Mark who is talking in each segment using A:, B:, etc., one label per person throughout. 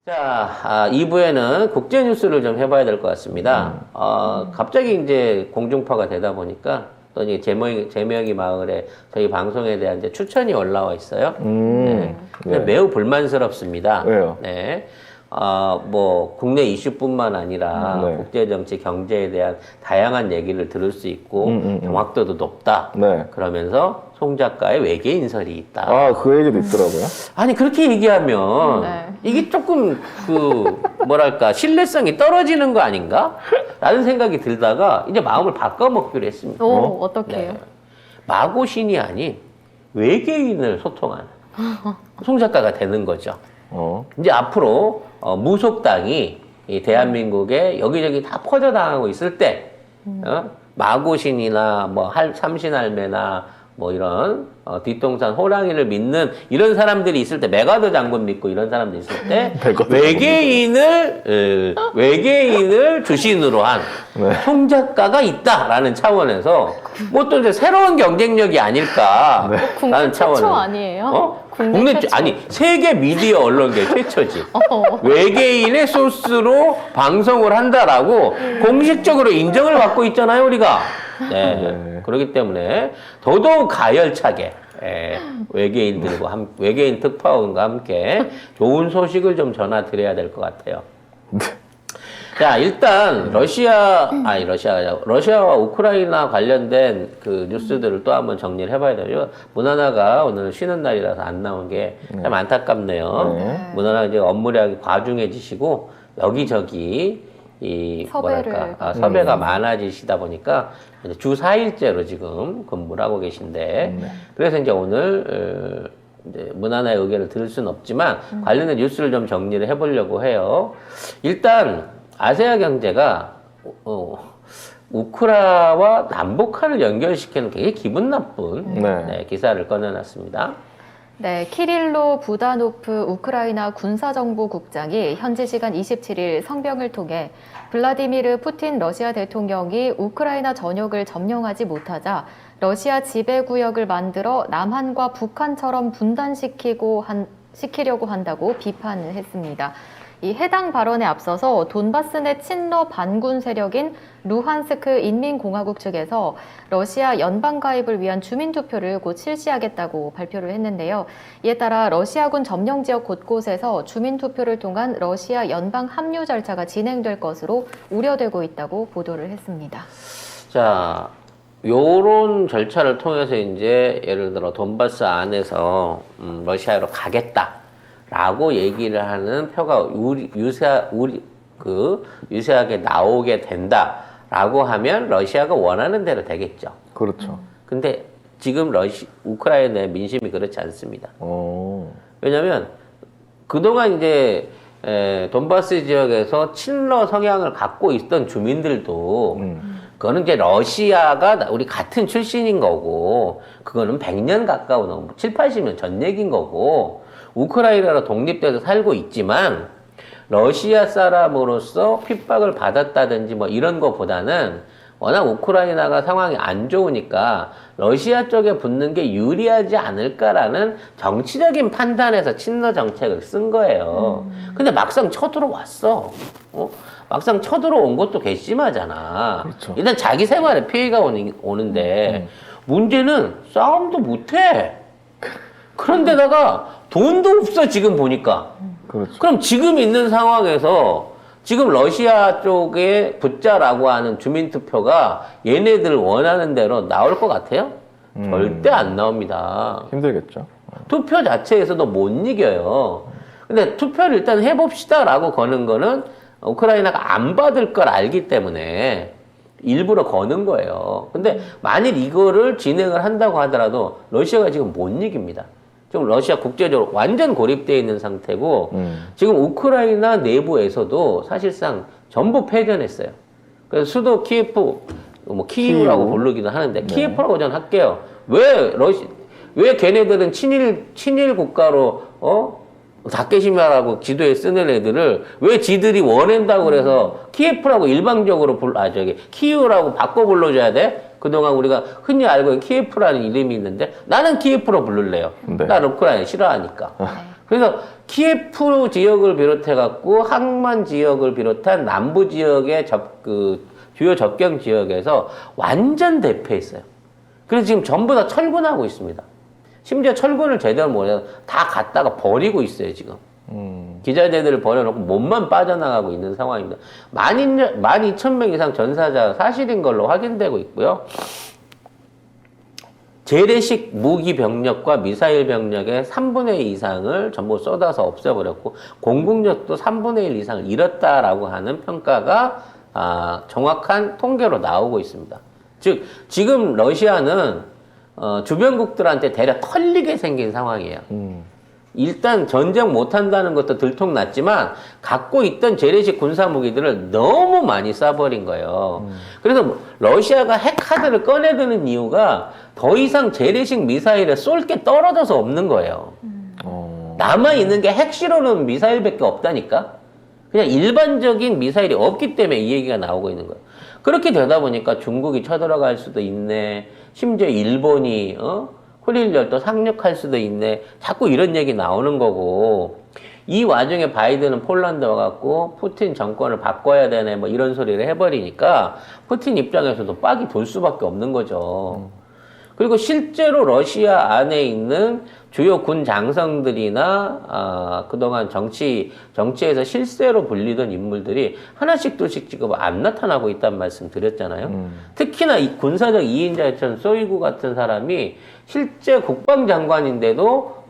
A: 자, 2부에는 국제 뉴스를 좀 해봐야 될 것 같습니다. 갑자기 이제 공중파가 되다 보니까 또 이제 제명이 마을에 저희 방송에 대한 이제 추천이 올라와 있어요. 네. 근데
B: 네.
A: 매우 불만스럽습니다.
B: 왜요?
A: 네. 뭐 국내 이슈뿐만 아니라
B: 네.
A: 국제 정치, 경제에 대한 다양한 얘기를 들을 수 있고 정확도도 높다.
B: 네.
A: 그러면서 송 작가의 외계인설이 있다.
B: 아, 그 얘기도 있더라고요.
A: 아니 그렇게 얘기하면
C: 네.
A: 이게 조금 뭐랄까 신뢰성이 떨어지는 거 아닌가? 라는 생각이 들다가 이제 마음을 바꿔먹기로 했습니다.
C: 오, 어떻게 해요?
A: 네. 마고신이 아닌 외계인을 소통하는 송 작가가 되는 거죠. 이제 앞으로 무속당이 이 대한민국에 여기저기 다 퍼져나가고 있을 때 마고신이나 뭐 삼신할매나 뭐 이런 뒤통산 호랑이를 믿는 이런 사람들이 있을 때 메가더 장군 믿고 이런 사람들이 있을 때 외계인을 주신으로 한 송 작가가 있다라는 차원에서 뭐 또 이제 새로운 경쟁력이 아닐까라는
C: 국내 최초
A: 차원에서
C: 아니에요?
A: 국내 아니 세계 미디어 언론계 최초지. 외계인의 소스로 방송을 한다라고 공식적으로 인정을 받고 있잖아요, 우리가. 네. 그렇기 때문에 더더욱 가열차게 외계인 특파원과 함께 좋은 소식을 좀 전해드려야 될 것 같아요. 자, 일단 러시아와 우크라이나 관련된 그 뉴스들을 또 한번 정리를 해봐야 되죠. 문하나가 오늘 쉬는 날이라서 안 나온 게 참 안타깝네요. 문하나 이제 업무량이 과중해지시고 여기저기 섭외가 많아지시다 보니까 주 4일째로 지금 근무를 하고 계신데 그래서 이제 오늘 이제 문하나의 의견을 들을 수는 없지만 관련된 뉴스를 좀 정리를 해보려고 해요. 일단 아시아 경제가 우크라와 남북한을 연결시키는 굉장히 기분 나쁜 기사를 꺼내놨습니다.
C: 네, 키릴로 부다노프 우크라이나 군사정보국장이 현지 시간 27일 성명을 통해 블라디미르 푸틴 러시아 대통령이 우크라이나 전역을 점령하지 못하자 러시아 지배구역을 만들어 남한과 북한처럼 분단시키려고 한다고 비판을 했습니다. 이 해당 발언에 앞서서 돈바스 내 친러 반군 세력인 루한스크 인민공화국 측에서 러시아 연방 가입을 위한 주민투표를 곧 실시하겠다고 발표를 했는데요. 이에 따라 러시아군 점령 지역 곳곳에서 주민투표를 통한 러시아 연방 합류 절차가 진행될 것으로 우려되고 있다고 보도를 했습니다.
A: 자, 요런 절차를 통해서 이제 예를 들어 돈바스 안에서 러시아로 가겠다. 라고 얘기를 하는 표가 유세하게 나오게 된다라고 하면 러시아가 원하는 대로 되겠죠.
B: 그렇죠.
A: 근데 지금 우크라이나의 민심이 그렇지 않습니다. 왜냐면 그동안 이제 돈바스 지역에서 친러 성향을 갖고 있던 주민들도 그거는 이제 러시아가 우리 같은 출신인 거고 그거는 100년 가까운 7, 80년 전 얘기인 거고 우크라이나로 독립돼서 살고 있지만 러시아 사람으로서 핍박을 받았다든지 뭐 이런 거보다는 워낙 우크라이나가 상황이 안 좋으니까 러시아 쪽에 붙는 게 유리하지 않을까라는 정치적인 판단에서 친러 정책을 쓴 거예요. 근데 막상 쳐들어왔어. 막상 쳐들어온 것도 괘씸하잖아.
B: 그렇죠.
A: 일단 자기 생활에 피해가 오는데 문제는 싸움도 못해. 그런데다가 돈도 없어 지금 보니까.
B: 그렇죠.
A: 그럼 지금 있는 상황에서 지금 러시아 쪽에 붙자라고 하는 주민투표가 얘네들 원하는 대로 나올 것 같아요? 절대 안 나옵니다.
B: 힘들겠죠.
A: 투표 자체에서도 못 이겨요. 근데 투표를 일단 해봅시다라고 거는 거는 우크라이나가 안 받을 걸 알기 때문에 일부러 거는 거예요. 근데 만일 이거를 진행을 한다고 하더라도 러시아가 지금 못 이깁니다. 지금 러시아 국제적으로 완전 고립되어 있는 상태고 지금 우크라이나 내부에서도 사실상 전부 패전했어요. 그래서 수도 키예프, 뭐 키이우라고 부르기도 하는데 키예프라고 저는 할게요. 왜 걔네들은 친일 국가로 다케시마라고 지도에 쓰는 애들을 왜 지들이 원한다고 그래서 키예프라고 일방적으로 키이우라고 바꿔 불러줘야 돼? 그동안 우리가 흔히 알고 있는 키예프라는 이름이 있는데 나는 키예프로 부를래요. 나 우크라이나 싫어하니까. 그래서 키예프 지역을 비롯해갖고 항만 지역을 비롯한 남부 지역의 주요 접경 지역에서 완전 대피했어요. 그래서 지금 전부 다 철군하고 있습니다. 심지어 철군을 제대로 못해서 다 갖다가 버리고 있어요, 지금. 기자재들을 버려놓고 몸만 빠져나가고 있는 상황입니다. 12,000명 이상 전사자 사실인 걸로 확인되고 있고요. 재래식 무기 병력과 미사일 병력의 3분의 2 이상을 전부 쏟아서 없애버렸고 공군력도 3분의 1 이상을 잃었다라고 하는 평가가 정확한 통계로 나오고 있습니다. 즉 지금 러시아는 주변국들한테 대략 털리게 생긴 상황이에요. 일단 전쟁 못한다는 것도 들통났지만 갖고 있던 재래식 군사무기들을 너무 많이 쏴버린 거예요. 그래서 러시아가 핵카드를 꺼내드는 이유가 더 이상 재래식 미사일에 쏠 게 떨어져서 없는 거예요. 남아있는 게 핵실험은 미사일밖에 없다니까? 그냥 일반적인 미사일이 없기 때문에 이 얘기가 나오고 있는 거예요. 그렇게 되다 보니까 중국이 쳐들어갈 수도 있네. 심지어 일본이 쿠릴열도 상륙할 수도 있네. 자꾸 이런 얘기 나오는 거고 이 와중에 바이든은 폴란드 와갖고 푸틴 정권을 바꿔야 되네 뭐 이런 소리를 해버리니까 푸틴 입장에서도 빡이 돌 수밖에 없는 거죠. 그리고 실제로 러시아 안에 있는 주요 군 장성들이나 그동안 정치에서 실세로 불리던 인물들이 하나씩 둘씩 지금 안 나타나고 있다는 말씀 드렸잖아요. 특히나 이 군사적 2인자였던 쇼이구 같은 사람이 실제 국방장관인데도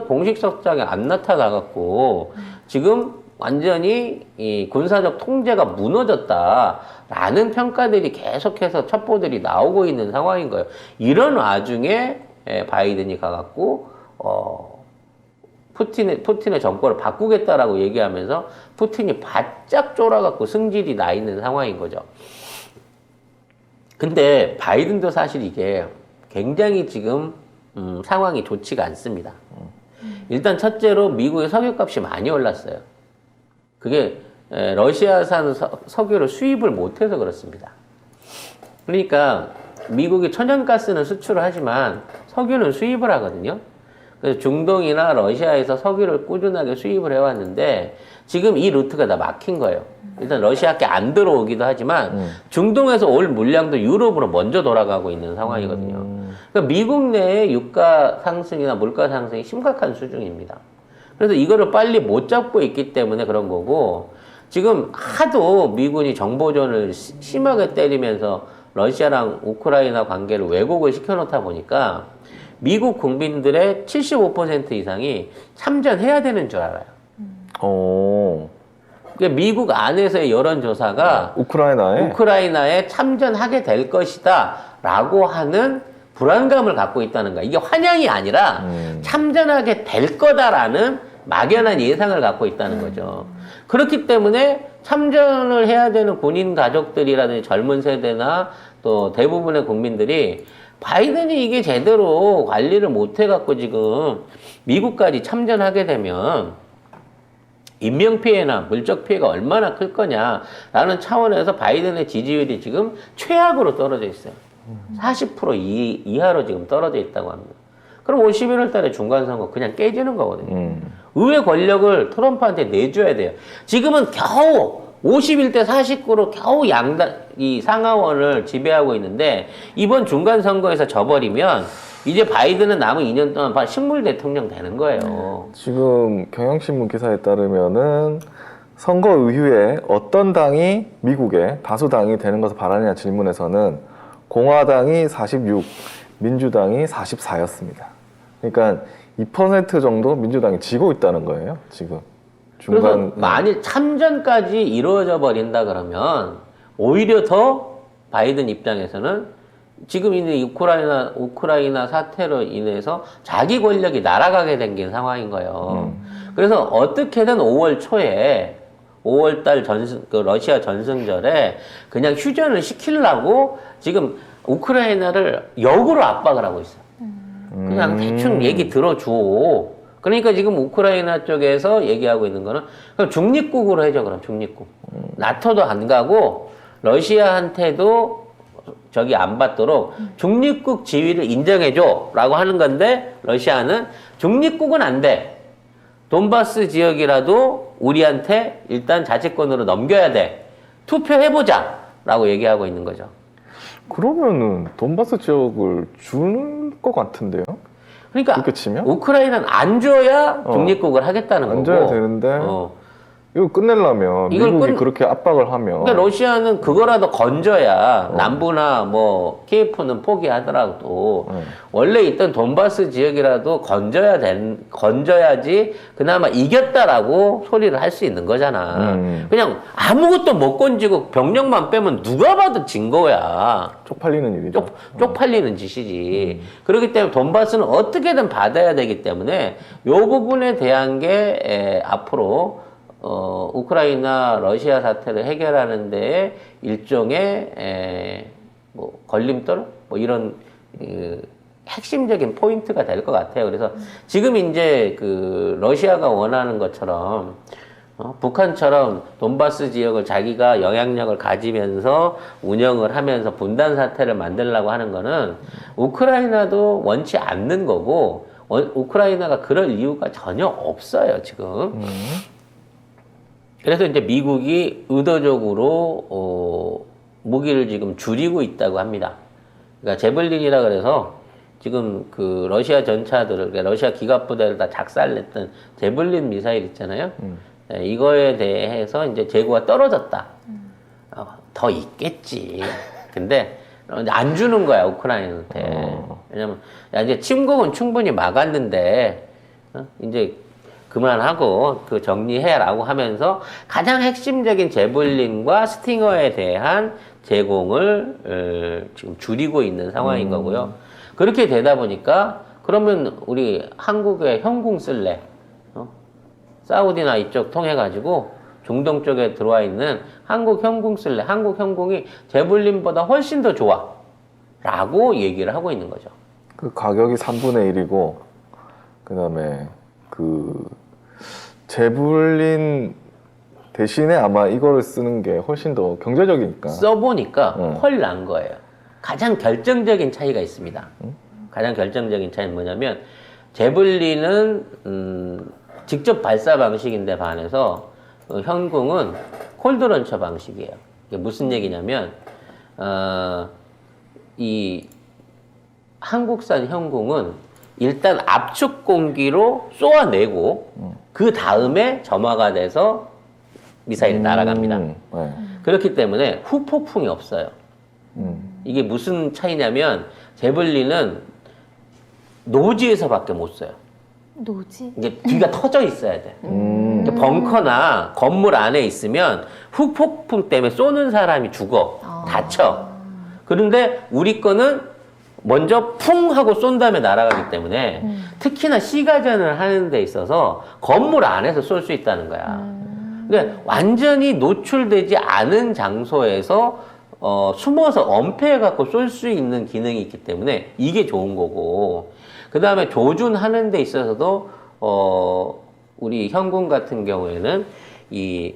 A: 공식석상에 안 나타나갖고 지금 완전히 이 군사적 통제가 무너졌다라는 평가들이 계속해서 첩보들이 나오고 있는 상황인 거예요. 이런 와중에 바이든이 가갖고 푸틴의 정권을 바꾸겠다라고 얘기하면서 푸틴이 바짝 쫄아갖고 승질이 나 있는 상황인 거죠. 근데 바이든도 사실 이게 굉장히 지금 상황이 좋지가 않습니다. 일단 첫째로 미국의 석유값이 많이 올랐어요. 그게 러시아산 석유를 수입을 못해서 그렇습니다. 그러니까 미국이 천연가스는 수출을 하지만 석유는 수입을 하거든요. 그래서 중동이나 러시아에서 석유를 꾸준하게 수입을 해왔는데 지금 이 루트가 다 막힌 거예요. 일단 러시아께 안 들어오기도 하지만 중동에서 올 물량도 유럽으로 먼저 돌아가고 있는 상황이거든요. 그러니까 미국 내의 유가 상승이나 물가 상승이 심각한 수준입니다. 그래서 이거를 빨리 못 잡고 있기 때문에 그런 거고 지금 하도 미군이 정보전을 심하게 때리면서 러시아랑 우크라이나 관계를 왜곡을 시켜놓다 보니까 미국 국민들의 75% 이상이 참전해야 되는 줄 알아요. 그러니까 미국 안에서의 여론조사가 우크라이나에 참전하게 될 것이다 라고 하는 불안감을 갖고 있다는 거야. 이게 환영이 아니라 참전하게 될 거다라는 막연한 예상을 갖고 있다는 거죠. 그렇기 때문에 참전을 해야 되는 군인 가족들이라든지 젊은 세대나 또 대부분의 국민들이 바이든이 이게 제대로 관리를 못 해갖고 지금 미국까지 참전하게 되면 인명피해나 물적 피해가 얼마나 클 거냐라는 차원에서 바이든의 지지율이 지금 최악으로 떨어져 있어요. 40% 이하로 지금 떨어져 있다고 합니다. 그럼 올 11월 달에 중간선거 그냥 깨지는 거거든요. 의회 권력을 트럼프한테 내줘야 돼요. 지금은 겨우 51대 49로 겨우 이 상하원을 지배하고 있는데 이번 중간선거에서 져버리면 이제 바이든은 남은 2년 동안 식물 대통령 되는 거예요.
B: 지금 경향신문 기사에 따르면은 선거 이후에 어떤 당이 미국의 다수당이 되는 것을 바라느냐 질문에서는 공화당이 46, 민주당이 44였습니다. 그러니까 2% 정도 민주당이 지고 있다는 거예요, 지금.
A: 그래서 만일 참전까지 이루어져 버린다 그러면 오히려 더 바이든 입장에서는 지금 있는 우크라이나 사태로 인해서 자기 권력이 날아가게 된 상황인 거예요. 그래서 어떻게든 5월 초에 5월달 러시아 전승절에 그냥 휴전을 시키려고 지금 우크라이나를 역으로 압박을 하고 있어요. 그냥 대충 얘기 들어줘. 그러니까 지금 우크라이나 쪽에서 얘기하고 있는 거는 그럼 중립국으로 해줘. 그럼 중립국. 나토도 안 가고 러시아한테도 저기 안 받도록 중립국 지위를 인정해줘 라고 하는 건데 러시아는 중립국은 안 돼. 돈바스 지역이라도 우리한테 일단 자치권으로 넘겨야 돼. 투표해보자. 라고 얘기하고 있는 거죠.
B: 그러면은 돈바스 지역을 줄 것 같은데요?
A: 그러니까
B: 그렇게 치면?
A: 우크라이나는 안 줘야 독립국을 하겠다는
B: 안
A: 거고.
B: 줘야 되는데 이거 끝내려면
A: 이걸
B: 미국이 그렇게 압박을 하면
A: 그러니까 러시아는 그거라도 건져야 남부나 뭐 키예프는 포기하더라도 원래 있던 돈바스 지역이라도 건져야지 그나마 이겼다라고 소리를 할 수 있는 거잖아. 그냥 아무것도 못 건지고 병력만 빼면 누가 봐도 진 거야.
B: 쪽팔리는 일이죠.
A: 쪽팔리는 짓이지. 그렇기 때문에 돈바스는 어떻게든 받아야 되기 때문에 요 부분에 대한 게 앞으로 우크라이나 러시아 사태를 해결하는 데에 일종의 뭐 걸림돌 뭐 이런 핵심적인 포인트가 될 것 같아요. 그래서 지금 이제 그 러시아가 원하는 것처럼 북한처럼 돈바스 지역을 자기가 영향력을 가지면서 운영을 하면서 분단 사태를 만들려고 하는 거는 우크라이나도 원치 않는 거고 우크라이나가 그럴 이유가 전혀 없어요, 지금. 그래서 이제 미국이 의도적으로 무기를 지금 줄이고 있다고 합니다. 그러니까 제블린이라 그래서 지금 그 러시아 전차들을, 그러니까 러시아 기갑부대를 다 작살냈던 제블린 미사일 있잖아요. 네, 이거에 대해서 이제 재고가 떨어졌다. 더 있겠지. 근데 안 주는 거야, 우크라이나한테. 왜냐면 야, 이제 침공은 충분히 막았는데 이제 그만하고 그 정리해라고 하면서 가장 핵심적인 제블린과 스팅어에 대한 제공을 지금 줄이고 있는 상황인 거고요. 그렇게 되다 보니까 그러면 우리 한국에 현궁 쓸래? 사우디나 이쪽 통해 가지고 중동 쪽에 들어와 있는 한국 현궁 쓸래? 한국 현궁이 제블린보다 훨씬 더 좋아. 라고 얘기를 하고 있는 거죠.
B: 그 가격이 3분의 1이고 그다음에 그 제블린 대신에 아마 이거를 쓰는 게 훨씬 더 경제적이니까.
A: 써보니까 헐 난 거예요. 가장 결정적인 차이가 있습니다. 가장 결정적인 차이는 뭐냐면 제블린은 직접 발사 방식인데 반해서 현궁은 콜드런처 방식이에요. 이게 무슨 얘기냐면 이 한국산 현궁은 일단 압축 공기로 쏘아내고 그 다음에 점화가 돼서 미사일이 날아갑니다.
B: 네.
A: 그렇기 때문에 후폭풍이 없어요. 이게 무슨 차이냐면 제블린은 노지에서밖에 못 써요.
C: 노지?
A: 이게 뒤가 터져 있어야 돼. 그러니까 벙커나 건물 안에 있으면 후폭풍 때문에 쏘는 사람이 죽어. 다쳐. 그런데 우리 거는 먼저 풍 하고 쏜 다음에 날아가기 때문에 특히나 시가전을 하는 데 있어서 건물 안에서 쏠 수 있다는 거야. 그러니까 완전히 노출되지 않은 장소에서 숨어서 엄폐해갖고 쏠 수 있는 기능이 있기 때문에 이게 좋은 거고, 그 다음에 조준하는 데 있어서도 우리 현군 같은 경우에는 이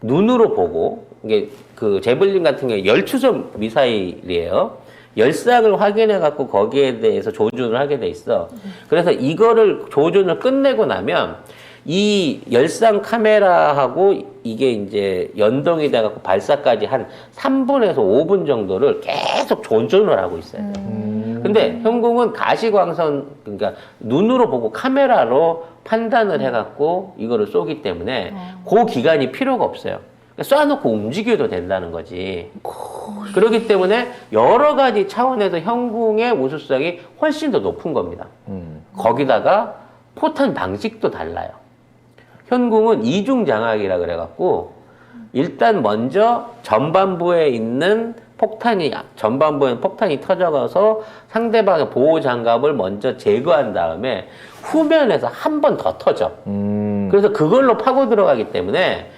A: 눈으로 보고, 이게 그 제블린 같은 경우에 열추적 미사일이에요. 열상을 확인해 갖고 거기에 대해서 조준을 하게 돼 있어. 그래서 이거를 조준을 끝내고 나면 이 열상 카메라하고 이게 이제 연동이 돼 갖고 발사까지 한 3분에서 5분 정도를 계속 조준을 하고 있어요. 근데 현궁은 가시광선, 그러니까 눈으로 보고 카메라로 판단을 해 갖고 이거를 쏘기 때문에 그 기간이 필요가 없어요. 쏴놓고 움직여도 된다는 거지. 그렇기 때문에 여러 가지 차원에서 현궁의 우수성이 훨씬 더 높은 겁니다. 거기다가 포탄 방식도 달라요. 현궁은 이중 장악이라 그래갖고 일단 먼저 전반부에 있는 전반부에는 폭탄이 터져가서 상대방의 보호 장갑을 먼저 제거한 다음에 후면에서 한 번 더 터져. 그래서 그걸로 파고 들어가기 때문에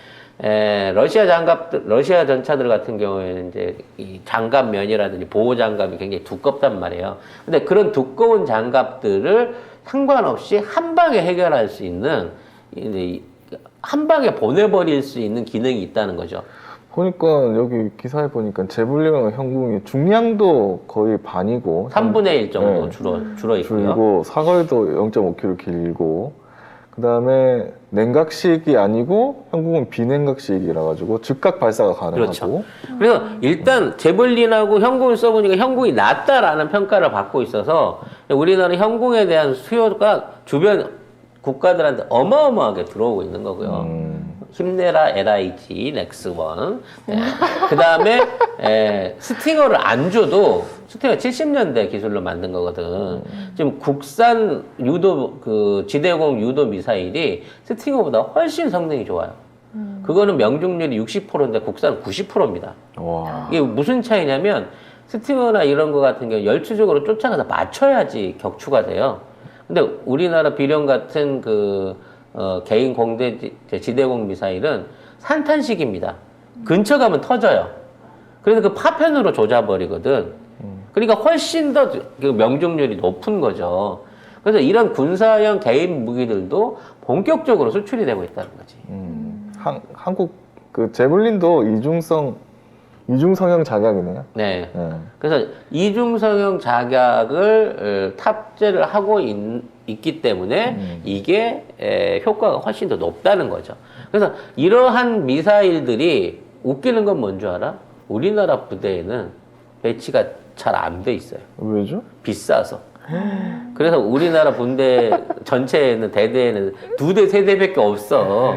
A: 러시아 전차들 같은 경우에는 이제 이 장갑면이라든지 보호 장갑이 굉장히 두껍단 말이에요. 근데 그런 두꺼운 장갑들을 상관없이 한 방에 해결할 수 있는, 한 방에 보내버릴 수 있는 기능이 있다는 거죠.
B: 보니까 여기 기사에 보니까 제블린과 현궁이 중량도 거의 반이고
A: 3분의 1 정도
B: 네.
A: 줄어 있고요.
B: 줄고 사거리도 0.5km 길고 그다음에 냉각식이 아니고 한국은 비냉각식이라 가지고 즉각 발사가 가능하고.
A: 그렇죠. 그래서 일단 제블린하고 현궁을 써보니까 현궁이 낫다라는 평가를 받고 있어서 우리나라 현궁에 대한 수요가 주변 국가들한테 어마어마하게 들어오고 있는 거고요. 힘내라 LIG 넥스원. 네. 그 다음에 스팅어를 안 줘도 스팅어 70년대 기술로 만든 거거든. 지금 국산 유도 그 지대공 유도 미사일이 스팅어보다 훨씬 성능이 좋아요. 그거는 명중률이 60%인데 국산은 90%입니다.
B: 와.
A: 이게 무슨 차이냐면 스팅어나 이런 거 같은 경우 열추적으로 쫓아가서 맞춰야지 격추가 돼요. 근데 우리나라 비령 같은 개인 공대 지대공 미사일은 산탄식입니다. 근처 가면 터져요. 그래서 그 파편으로 조져버리거든. 그러니까 훨씬 더 그 명중률이 높은 거죠. 그래서 이런 군사형 개인 무기들도 본격적으로 수출이 되고 있다는 거지.
B: 한국 그 제블린도 이중성형 자격이네요.
A: 네. 그래서 이중성형 자격을 탑재를 하고 있기 때문에 이게 효과가 훨씬 더 높다는 거죠. 그래서 이러한 미사일들이 웃기는 건 뭔 줄 알아? 우리나라 부대에는 배치가 잘 안 돼 있어요.
B: 왜죠?
A: 비싸서. 그래서 우리나라 군대 전체에는 대대에는 2대, 3대밖에 없어.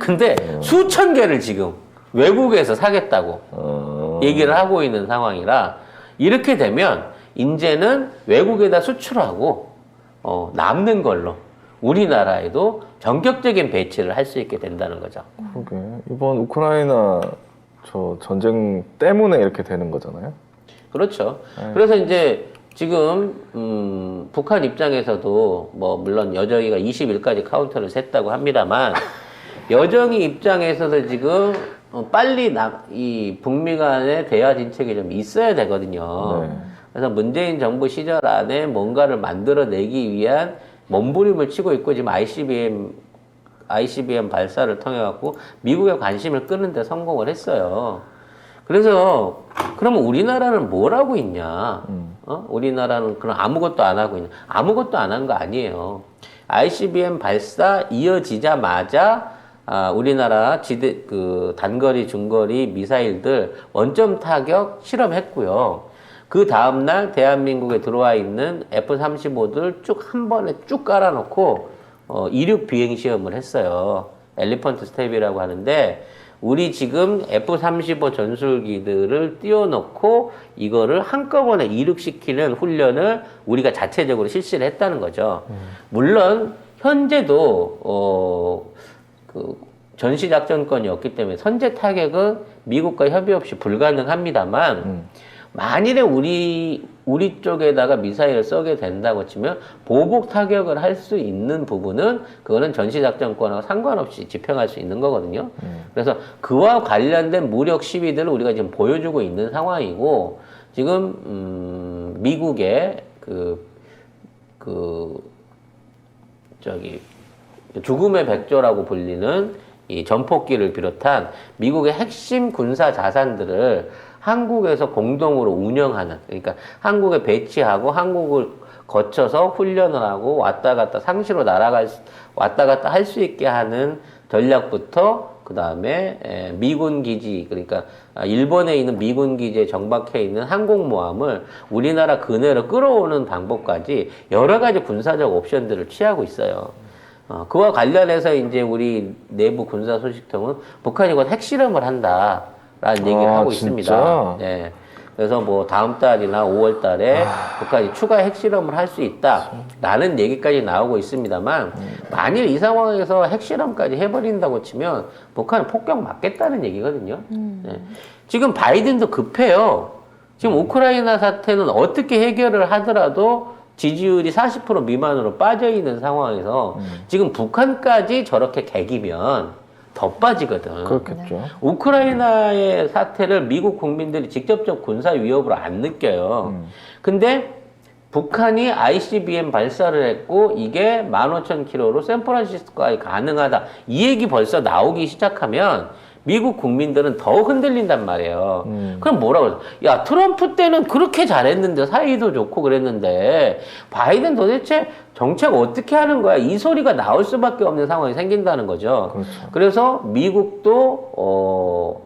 A: 근데 수천 개를 지금 외국에서 사겠다고 얘기를 하고 있는 상황이라 이렇게 되면 이제는 외국에다 수출하고 남는 걸로 우리나라에도 전격적인 배치를 할 수 있게 된다는 거죠.
B: 그러게. 이번 우크라이나 저 전쟁 때문에 이렇게 되는 거잖아요.
A: 그렇죠. 그래서 이제 지금 북한 입장에서도 뭐 물론 여정이가 20일까지 카운터를 셌다고 합니다만 여정이 입장에서도 지금 빨리 이 북미 간의 대화 진척이 좀 있어야 되거든요.
B: 네.
A: 그래서 문재인 정부 시절 안에 뭔가를 만들어내기 위한 몸부림을 치고 있고 지금 ICBM 발사를 통해 갖고 미국의 관심을 끄는데 성공을 했어요. 그래서 그러면 우리나라는 뭘 하고 있냐? 우리나라는 그럼 아무것도 안 하고 있냐? 아무것도 안 한 거 아니에요. ICBM 발사 이어지자마자 우리나라 단거리, 중거리 미사일들 원점 타격 실험했고요. 그 다음날 대한민국에 들어와 있는 F-35들 쭉 한 번에 쭉 깔아놓고 이륙 비행 시험을 했어요. 엘리펀트 스텝이라고 하는데 우리 지금 F-35 전술기들을 띄워놓고 이거를 한꺼번에 이륙시키는 훈련을 우리가 자체적으로 실시를 했다는 거죠. 물론 현재도 전시작전권이 없기 때문에 선제 타격은 미국과 협의 없이 불가능합니다만 만일에 우리 쪽에다가 미사일을 쏘게 된다고 치면 보복 타격을 할 수 있는 부분은 그거는 전시작전권하고 상관없이 집행할 수 있는 거거든요. 그래서 그와 관련된 무력 시위들을 우리가 지금 보여주고 있는 상황이고 지금 미국의 죽음의 백조라고 불리는 이 전폭기를 비롯한 미국의 핵심 군사 자산들을 한국에서 공동으로 운영하는, 그러니까 한국에 배치하고 한국을 거쳐서 훈련을 하고 왔다 갔다 상시로 왔다 갔다 할 수 있게 하는 전략부터 그 다음에 미군 기지, 그러니까 일본에 있는 미군 기지에 정박해 있는 항공모함을 우리나라 근해로 끌어오는 방법까지 여러 가지 군사적 옵션들을 취하고 있어요. 그와 관련해서 이제 우리 내부 군사 소식통은 북한이 곧 핵실험을 한다라는 얘기를 하고
B: 진짜?
A: 있습니다. 네. 그래서 뭐 다음 달이나 5월 달에 북한이 추가 핵실험을 할 수 있다라는 얘기까지 나오고 있습니다만 만일 이 상황에서 핵실험까지 해버린다고 치면 북한은 폭격 맞겠다는 얘기거든요. 네. 지금 바이든도 급해요. 지금 우크라이나 사태는 어떻게 해결을 하더라도 지지율이 40% 미만으로 빠져있는 상황에서 지금 북한까지 저렇게 개기면 더 빠지거든.
B: 그렇겠죠.
A: 우크라이나의 사태를 미국 국민들이 직접적 군사 위협으로 안 느껴요. 근데 북한이 ICBM 발사를 했고 이게 15,000km로 샌프란시스코까지 가능하다. 이 얘기 벌써 나오기 시작하면 미국 국민들은 더 흔들린단 말이에요. 그럼 뭐라고 그래? 야, 트럼프 때는 그렇게 잘했는데, 사이도 좋고 그랬는데, 바이든 도대체 정책 어떻게 하는 거야? 이 소리가 나올 수밖에 없는 상황이 생긴다는 거죠.
B: 그렇죠.
A: 그래서 미국도,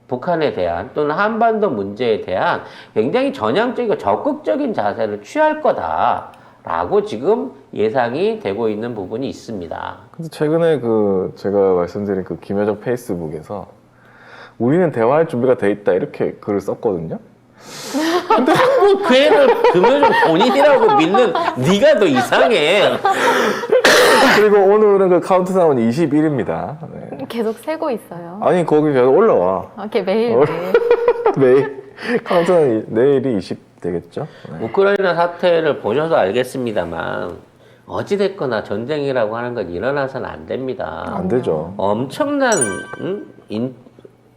A: 북한에 대한 또는 한반도 문제에 대한 굉장히 전향적이고 적극적인 자세를 취할 거다라고 지금 예상이 되고 있는 부분이 있습니다.
B: 근데 최근에 그 제가 말씀드린 그 김여정 페이스북에서 우리는 대화할 준비가 돼 있다 이렇게 글을 썼거든요.
A: 그 애를 금요일 본인이라고 믿는 네가 더 이상해.
B: 그리고 오늘은 그 카운트다운 21입니다. 네.
C: 계속 세고 있어요.
B: 아니 거기 계속 올라와.
C: 이렇게 매일 매일.
B: 매일 카운트다운 내일이 20 되겠죠? 네.
A: 우크라이나 사태를 보셔서 알겠습니다만 어찌됐거나 전쟁이라고 하는 건 일어나서는 안 됩니다.
B: 안 되죠.
A: 엄청난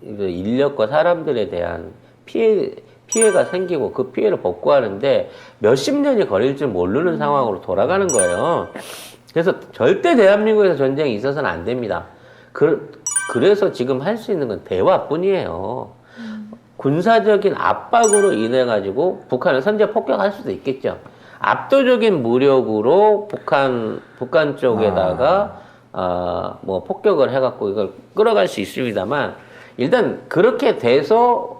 A: 인력과 사람들에 대한 피해가 생기고 그 피해를 복구하는데 몇십 년이 걸릴 줄 모르는 상황으로 돌아가는 거예요. 그래서 절대 대한민국에서 전쟁이 있어서는 안 됩니다. 그래서 지금 할 수 있는 건 대화뿐이에요. 군사적인 압박으로 인해 가지고 북한을 선제 폭격할 수도 있겠죠. 압도적인 무력으로 북한 쪽에다가 뭐 폭격을 해갖고 이걸 끌어갈 수 있습니다만 일단 그렇게 돼서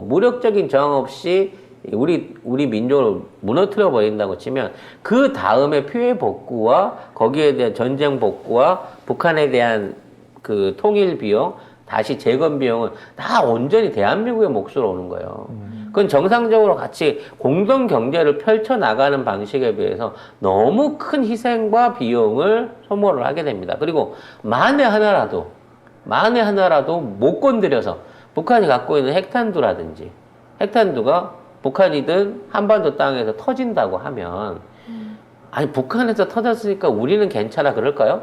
A: 무력적인 저항 없이 우리 민족을 무너뜨려 버린다고 치면 그 다음에 피해 복구와 거기에 대한 전쟁 복구와 북한에 대한 그 통일 비용 다시 재건 비용은 다 온전히 대한민국의 몫으로 오는 거예요. 그건 정상적으로 같이 공동 경제를 펼쳐 나가는 방식에 비해서 너무 큰 희생과 비용을 소모를 하게 됩니다. 그리고 만에 하나라도 못 건드려서 북한이 갖고 있는 핵탄두라든지 핵탄두가 북한이든 한반도 땅에서 터진다고 하면 아니 북한에서 터졌으니까 우리는 괜찮아 그럴까요?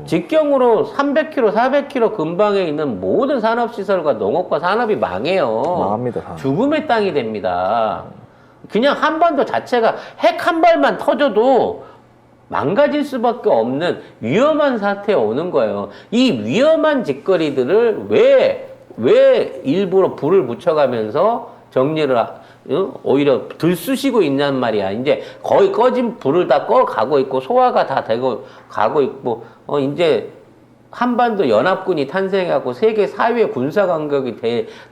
A: 직경으로 300km, 400km 근방에 있는 모든 산업시설과 농업과 산업이 망해요.
B: 망합니다.
A: 죽음의 땅이 됩니다. 그냥 한반도 자체가 핵 한 발만 터져도 망가질 수밖에 없는 위험한 사태에 오는 거예요. 이 위험한 짓거리들을 왜 일부러 불을 붙여가면서 정리를 오히려 들쑤시고 있냔 말이야. 이제 거의 꺼진 불을 다 꺼가고 있고 소화가 다 되고 가고 있고 이제 한반도 연합군이 탄생하고 세계 4위의 군사 강국이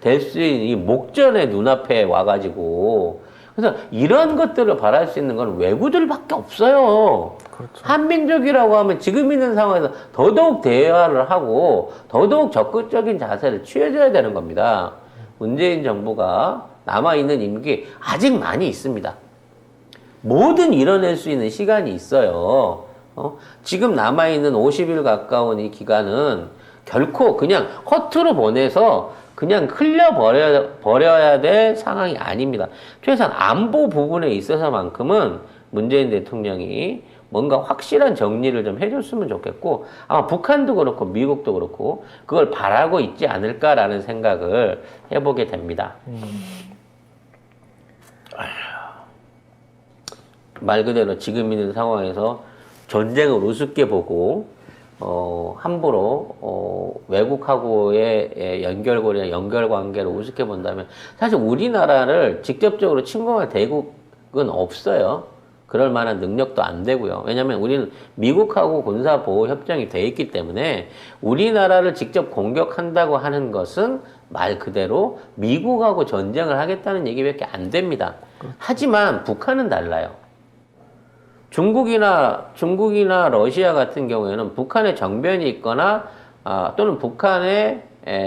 A: 될 수 있는 이 목전의 눈앞에 와가지고 그래서 이런 것들을 바랄 수 있는 건 외구들밖에 없어요.
B: 그렇죠.
A: 한민족이라고 하면 지금 있는 상황에서 더더욱 대화를 하고 더더욱 적극적인 자세를 취해줘야 되는 겁니다. 문재인 정부가 남아있는 임기 아직 많이 있습니다. 뭐든 이뤄낼 수 있는 시간이 있어요. 지금 남아있는 50일 가까운 이 기간은 결코 그냥 허투루 보내서 그냥 흘려버려야 될 상황이 아닙니다. 최소한 안보 부분에 있어서만큼은 문재인 대통령이 뭔가 확실한 정리를 좀 해줬으면 좋겠고 아마 북한도 그렇고 미국도 그렇고 그걸 바라고 있지 않을까라는 생각을 해보게 됩니다. 말 그대로 지금 있는 상황에서 전쟁을 우습게 보고 함부로 외국하고의 연결고리나 연결관계를 우습게 본다면 사실 우리나라를 직접적으로 침공할 대국은 없어요. 그럴 만한 능력도 안 되고요. 왜냐하면 우리는 미국하고 군사보호협정이 돼 있기 때문에 우리나라를 직접 공격한다고 하는 것은 말 그대로 미국하고 전쟁을 하겠다는 얘기밖에 안 됩니다. 하지만 북한은 달라요. 중국이나 러시아 같은 경우에는 북한의 정변이 있거나 또는 북한의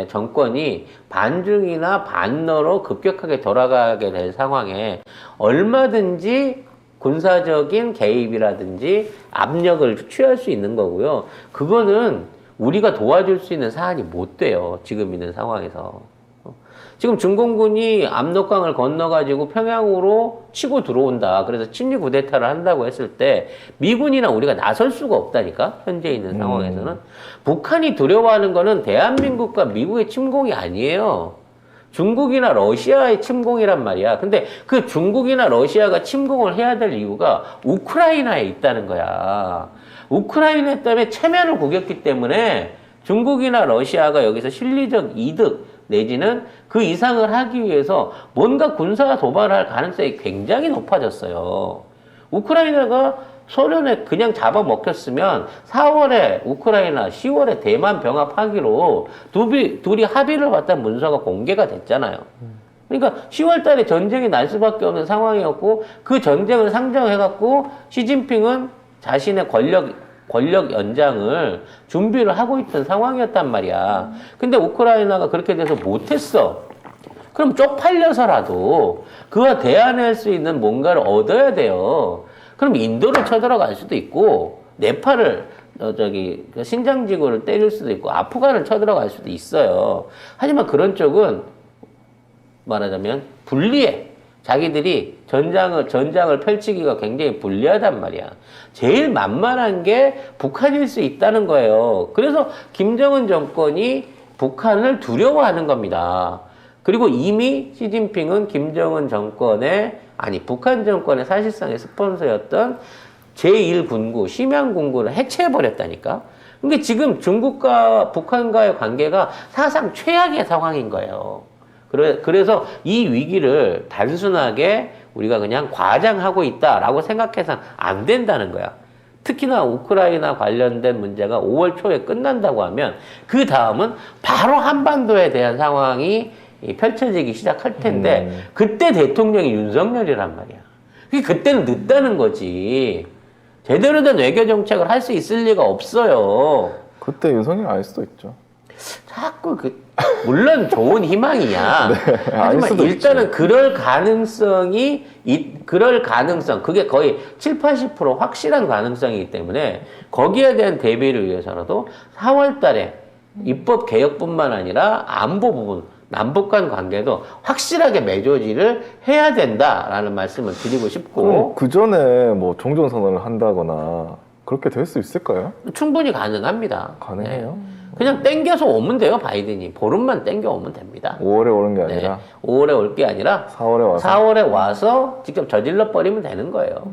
A: 정권이 반중이나 반러로 급격하게 돌아가게 될 상황에 얼마든지 군사적인 개입이라든지 압력을 취할 수 있는 거고요. 그거는 우리가 도와줄 수 있는 사안이 못 돼요. 지금 있는 상황에서. 지금 중공군이 압록강을 건너가지고 평양으로 치고 들어온다. 그래서 침략 쿠데타를 한다고 했을 때 미군이나 우리가 나설 수가 없다니까. 현재 있는 상황에서는. 북한이 두려워하는 거는 대한민국과 미국의 침공이 아니에요. 중국이나 러시아의 침공이란 말이야. 근데 그 중국이나 러시아가 침공을 해야 될 이유가 우크라이나에 있다는 거야. 우크라이나 때문에 체면을 구겼기 때문에 중국이나 러시아가 여기서 실리적 이득 내지는 그 이상을 하기 위해서 뭔가 군사 도발할 가능성이 굉장히 높아졌어요. 우크라이나가 소련에 그냥 잡아먹혔으면 4월에 우크라이나, 10월에 대만 병합하기로 둘이 합의를 봤다는 문서가 공개가 됐잖아요. 그러니까 10월 달에 전쟁이 날 수밖에 없는 상황이었고 그 전쟁을 상정해갖고 시진핑은 자신의 권력 연장을 준비를 하고 있던 상황이었단 말이야. 근데 우크라이나가 그렇게 돼서 못했어. 그럼 쪽팔려서라도 그와 대안할 수 있는 뭔가를 얻어야 돼요. 그럼 인도를 쳐들어갈 수도 있고 네팔을 그 신장지구를 때릴 수도 있고 아프간을 쳐들어갈 수도 있어요. 하지만 그런 쪽은 말하자면 불리해. 자기들이 전장을 펼치기가 굉장히 불리하단 말이야. 제일 만만한 게 북한일 수 있다는 거예요. 그래서 김정은 정권이 북한을 두려워하는 겁니다. 그리고 이미 시진핑은 김정은 정권의 북한 정권의 사실상의 스폰서였던 제1군구, 심양군구를 해체해버렸다니까. 근데 지금 중국과 북한과의 관계가 사상 최악의 상황인 거예요. 그래서 이 위기를 단순하게 우리가 그냥 과장하고 있다라고 생각해서는 안 된다는 거야. 특히나 우크라이나 관련된 문제가 5월 초에 끝난다고 하면 그 다음은 바로 한반도에 대한 상황이 펼쳐지기 시작할 텐데 그때 대통령이 윤석열이란 말이야. 그때는 늦다는 거지. 제대로 된 외교 정책을 할 수 있을 리가 없어요.
B: 그때 윤석열 아닐 수도 있죠.
A: 자꾸 물론 좋은 희망이야.
B: 네,
A: 하지만 일단은 그럴 가능성, 그게 거의 7, 80% 확실한 가능성이기 때문에 거기에 대한 대비를 위해서라도 4월 달에 입법 개혁뿐만 아니라 안보 부분, 남북 간 관계도 확실하게 맺어지를 해야 된다라는 말씀을 드리고 싶고.
B: 그 전에 뭐 종전선언을 한다거나 그렇게 될 수 있을까요?
A: 충분히 가능합니다.
B: 가능해요?
A: 네. 그냥 땡겨서 오면 돼요, 바이든이. 보름만 땡겨 오면 됩니다.
B: 5월에 오는 게 아니라
A: 5월에 올 게 아니라
B: 4월에 와서
A: 4월에 와서 직접 저질러 버리면 되는 거예요.